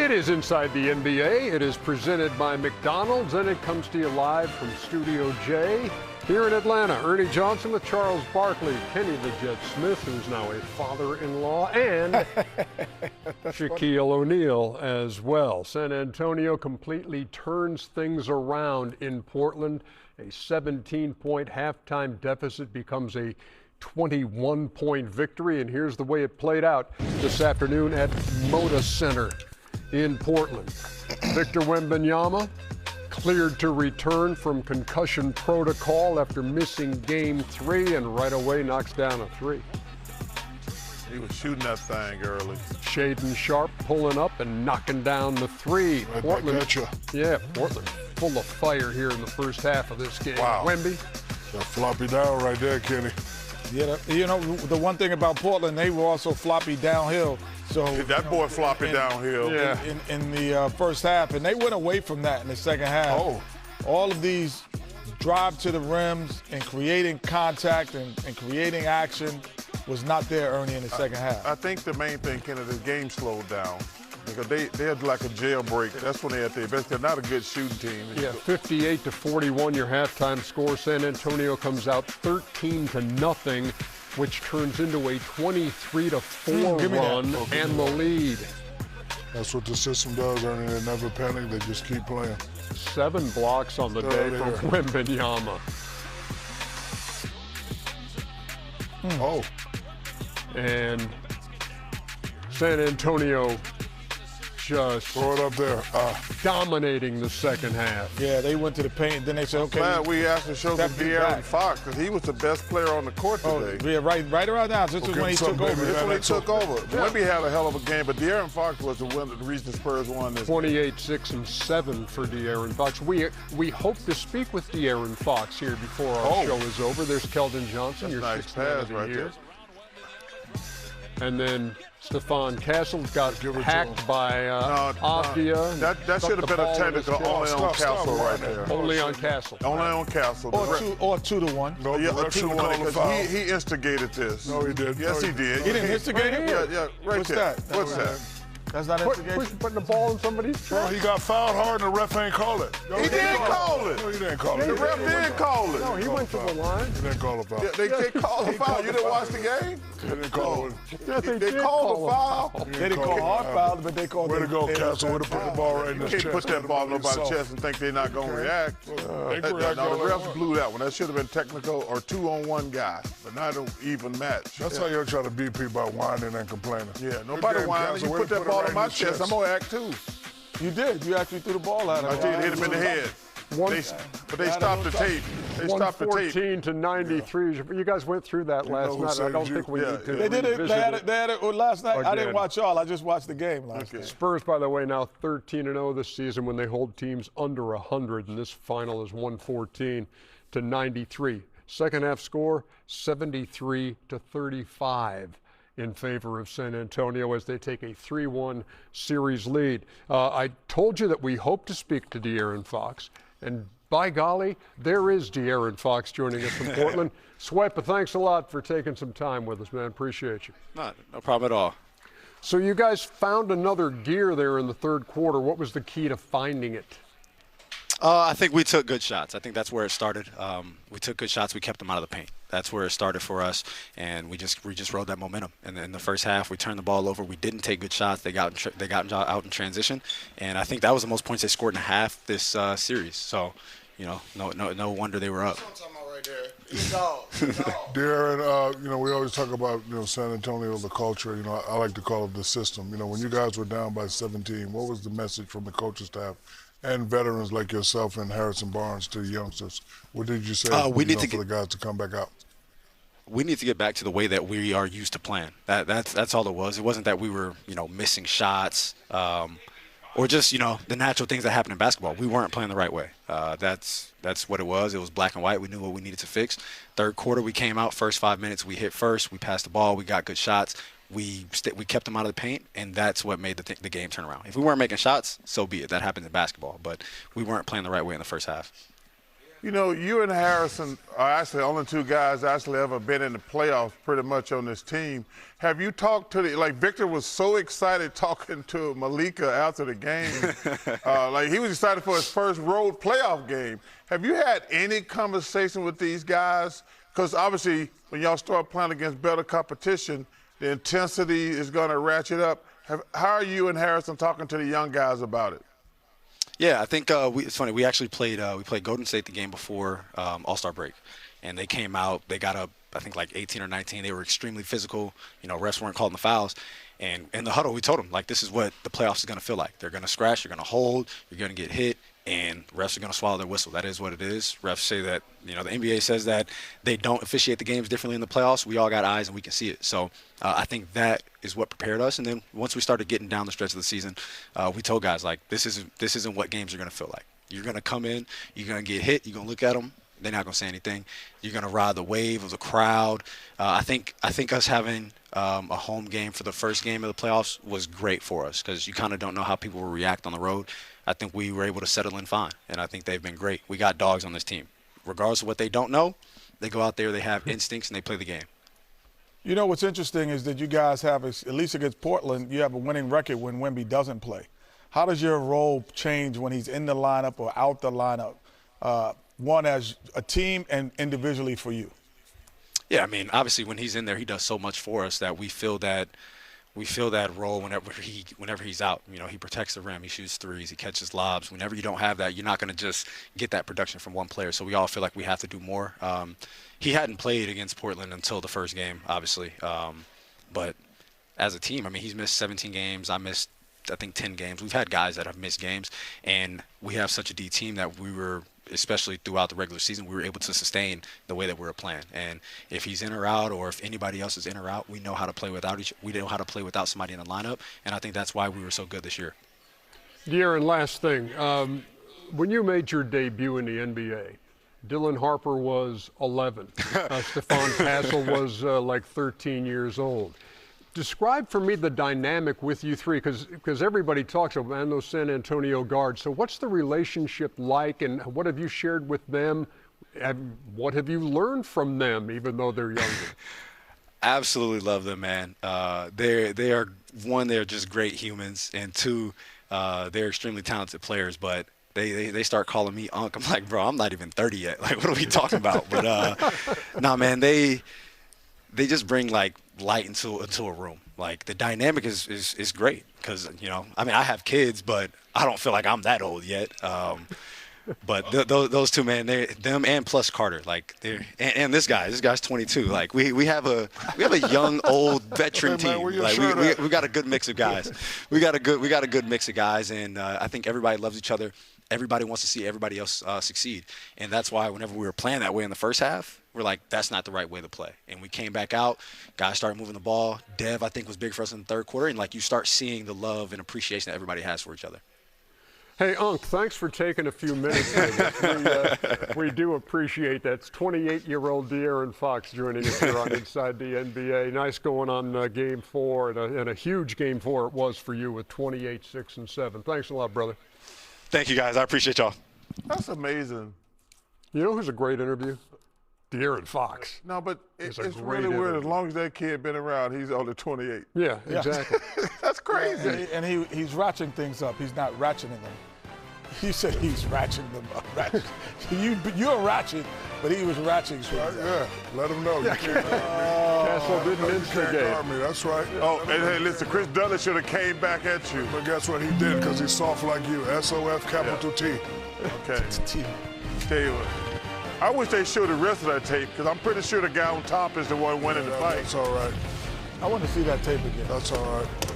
It is Inside the NBA. It is presented by McDonald's, and it comes to you live from Studio J here in Atlanta. Ernie Johnson with Charles Barkley, Kenny the Jet Smith, who's now a father-in-law, and Shaquille O'Neal as well. San Antonio completely turns things around in Portland. A 17-point halftime deficit becomes a 21-point victory, and here's the way it played out this afternoon at Moda Center in Portland. Victor Wembanyama cleared to return from concussion protocol after missing Game 3, and right away knocks down a three. He was shooting that thing early. Shaden Sharp pulling up and knocking down the three. Right, Portland, Portland full of fire here in the first half of this game. Wow. Wemby. That floppy down right there, Kenny. Yeah, you know, the one thing about Portland, they were also floppy downhill. So that boy floppy downhill. Yeah. In the first half, and they went away from that in the second half. Oh. All of these drive to the rims and creating contact and creating action was not there, Ernie, in the second half. I think the main thing, Kenny, the game slowed down. Because they had like a jailbreak. That's when they're at their best. They're not a good shooting team. Yeah, 58-41 your halftime score. San Antonio comes out 13-0, which turns into a 23-4 run and the lead. That's what the system does, Ernie. They never panic. They just keep playing. 7 blocks on the day from Wembanyama. Oh. And San Antonio just throw it up there. Dominating the second half. Yeah, they went to the paint. Then they said, okay. Glad we actually showed the De'Aaron Fox, because he was the best player on the court today. Yeah, right around now. This is when he took over. This is when he took over. Wemby had a hell of a game, but De'Aaron Fox was the reason the Spurs won this. 28, 6, and 7 for De'Aaron Fox. We hope to speak with De'Aaron Fox here before our show is over. There's Keldon Johnson, your nice sixth man of the right year. There. And then Stephon Castle got hacked by Avdia. That should have been a technical only on Castle right there. Only on Castle. Only on Castle. Or 2-1. No, yeah, 2-1, because he instigated this. No, he did. Yes, he did. He didn't instigate it? Yeah, right What's there. that? What's that? That's not instigation? Putting the ball in somebody's chest. Well, he got fouled hard and the ref ain't call it. No, He did call it. No, he didn't call it. The ref did call it. No, he went to the line. He didn't call a foul. Yeah, they called a foul. You didn't watch the game? They didn't call it. Yeah, They called a foul. They didn't call hard foul, but they called Way to go, Castle. Would have put the ball right in You his can't chest. put that ball in nobody's chest and think they're not going to react. They No, can react the all they refs want. blew that one. That should have been technical or 2-on-1 guy, but not an even match. That's how you're trying to beat people by whining and complaining. Yeah, nobody game, whining. Castle. You Way put to that it ball right in my your chest, I'm going to act too. You did. You actually threw the ball at him. I did hit him in the head. But they stopped the tape. They stopped the tape. 114-93. You guys went through that last night. I don't think we need to They did it. They had it last night. I didn't Again. watch y'all. I just watched the game last night. Spurs, by the way, now 13-0 this season when they hold teams under 100, and this final is 114-93. Second half score, 73-35 in favor of San Antonio as they take a 3-1 series lead. I told you that we hope to speak to De'Aaron Fox, and by golly, there is De'Aaron Fox joining us from Portland. Sweat, but thanks a lot for taking some time with us, man. Appreciate you. No problem at all. So you guys found another gear there in the third quarter. What was the key to finding it? I think we took good shots. I think that's where it started. We took good shots. We kept them out of the paint. That's where it started for us, and we just rode that momentum. And in the first half, we turned the ball over. We didn't take good shots. They got out in transition, and I think that was the most points they scored in a half this series. So, you know, no wonder they were up. De'Aaron, we always talk about, San Antonio, the culture. I like to call it the system. When you guys were down by 17, what was the message from the coaching staff and veterans like yourself and Harrison Barnes to the youngsters? What did you say for the guys to come back out? We need to get back to the way that we are used to playing. That's all it was. It wasn't that we were, missing shots or just, the natural things that happen in basketball. We weren't playing the right way. That's what it was. It was black and white. We knew what we needed to fix. Third quarter, we came out. First 5 minutes, we hit first. We passed the ball. We got good shots. We kept them out of the paint, and that's what made the game turn around. If we weren't making shots, so be it. That happens in basketball. But we weren't playing the right way in the first half. You know, you and Harrison are actually the only two guys actually ever been in the playoffs pretty much on this team. Have you talked to like Victor was so excited talking to Malika after the game. Like he was excited for his first road playoff game. Have you had any conversation with these guys? Because obviously when y'all start playing against better competition, the intensity is going to ratchet up. How are you and Harrison talking to the young guys about it? Yeah, I think it's funny. We actually played Golden State the game before All-Star break, and they came out. They got up, I think, like 18 or 19. They were extremely physical. You know, refs weren't calling the fouls. And in the huddle, we told them, like, this is what the playoffs is going to feel like. They're going to scratch. You're going to hold. You're going to get hit. And refs are going to swallow their whistle. That is what it is. Refs say that, you know, the NBA says that they don't officiate the games differently in the playoffs. We all got eyes and we can see it. So I think that is what prepared us. And then once we started getting down the stretch of the season, we told guys, like, this isn't what games are going to feel like. You're going to come in, you're going to get hit, you're going to look at them, they're not going to say anything. You're going to ride the wave of the crowd. I think us having a home game for the first game of the playoffs was great for us because you kind of don't know how people will react on the road. I think we were able to settle in fine, and I think they've been great. We got dogs on this team. Regardless of what they don't know, they go out there, they have instincts, and they play the game. You know what's interesting is that you guys have, at least against Portland, you have a winning record when Wemby doesn't play. How does your role change when he's in the lineup or out the lineup, one as a team and individually for you? Yeah, I mean, obviously when he's in there, he does so much for us that we feel that role whenever he's out. You know, he protects the rim, he shoots threes, he catches lobs. Whenever you don't have that, you're not going to just get that production from one player. So we all feel like we have to do more. He hadn't played against Portland until the first game, obviously. But as a team, I mean, he's missed 17 games. I missed, I think, 10 games. We've had guys that have missed games, and we have such a D team that we were, especially throughout the regular season, we were able to sustain the way that we were playing. And if he's in or out, or if anybody else is in or out, we know how to play without we know how to play without somebody in the lineup. And I think that's why we were so good this year. De'Aaron, last thing. When you made your debut in the NBA, Dylan Harper was 11. Stephon Castle was like 13 years old. Describe for me the dynamic with you three, because everybody talks about, man, those San Antonio guards. So what's the relationship like, and what have you shared with them? What have you learned from them, even though they're younger? Absolutely love them, man. They are, one, they're just great humans, and two, they're extremely talented players, but they start calling me Unc. I'm like, bro, I'm not even 30 yet. Like, what are we talking about? But nah, man, they just bring like light into a room. Like the dynamic is great because, you know, I mean, I have kids, but I don't feel like I'm that old yet. But those two, man, them and plus Carter, like and this guy's 22. Like we have a young old veteran hey, man, team. Like we got a good mix of guys. We got a good mix of guys, and I think everybody loves each other. Everybody wants to see everybody else succeed, and that's why whenever we were playing that way in the first half, we're like, that's not the right way to play. And we came back out, guys started moving the ball. Dev, I think, was big for us in the third quarter, and like you start seeing the love and appreciation that everybody has for each other. Hey, Unc, thanks for taking a few minutes with us. We do appreciate that. It's 28-year-old De'Aaron Fox joining us here on Inside the NBA. Nice going on Game 4, and a huge Game 4 it was for you with 28, 6, and 7. Thanks a lot, brother. Thank you, guys. I appreciate y'all. That's amazing. You know who's a great interview? De'Aaron Fox. No, but it's great really weird. interview. As long as that kid been around, he's only 28. Yeah, exactly. That's crazy. And he's ratcheting things up. He's not ratcheting them. You said he's ratcheting them up. You're ratchet, but he was ratcheting things up. Yeah, let him know. You can't Castle didn't instigate. guard me. That's right. Oh, and hey, listen, Chris Dudley should have came back at you. But guess what? He did because he's soft like you. SOF capital T. Okay. Tell you what. I wish they showed the rest of that tape because I'm pretty sure the guy on top is the one winning the fight. That's all right. I want to see that tape again. That's all right.